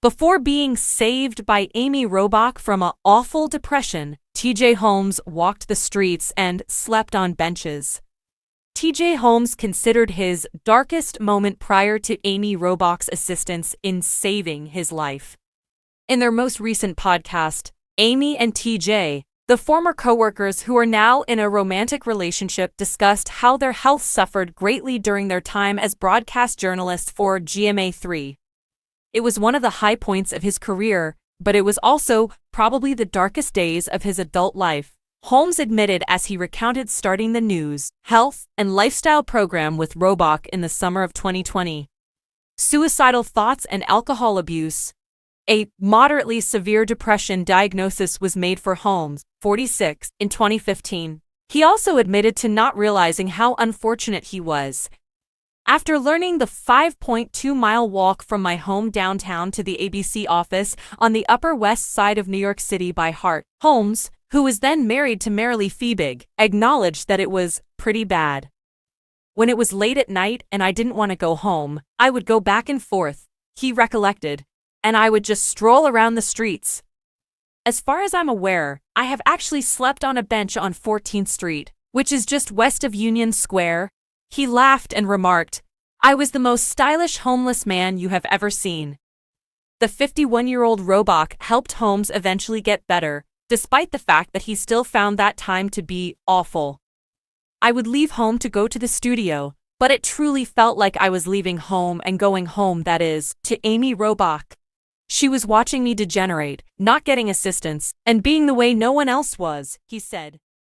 Before being saved by Amy Robach from an awful depression, TJ Holmes walked the streets and slept on benches. TJ Holmes considered his darkest moment prior to Amy Robach's assistance in saving his life. In their most recent podcast, Amy and TJ, the former co-workers who are now in a romantic relationship, discussed how their health suffered greatly during their time as broadcast journalists for GMA3. It was one of the high points of his career, but it was also probably the darkest days of his adult life, Holmes admitted as he recounted starting the news, health, and lifestyle program with Robach in the summer of 2020. Suicidal thoughts and alcohol abuse. A moderately severe depression diagnosis was made for Holmes, 46, in 2015. He also admitted to not realizing how unfortunate he was. After learning the 5.2-mile walk from my home downtown to the ABC office on the Upper West Side of New York City by heart, Holmes, who was then married to Marilee Fiebig, acknowledged that it was pretty bad. When it was late at night and I didn't want to go home, I would go back and forth, he recollected, and I would just stroll around the streets. As far as I'm aware, I have actually slept on a bench on 14th Street, which is just west of Union Square. He laughed and remarked, "I was the most stylish homeless man you have ever seen." The 51-year-old Robach helped Holmes eventually get better, despite the fact that he still found that time to be awful. "I would leave home to go to the studio, but it truly felt like I was leaving home and going home, that is, to Amy Robach. She was watching me degenerate, not getting assistance, and being the way no one else was," he said.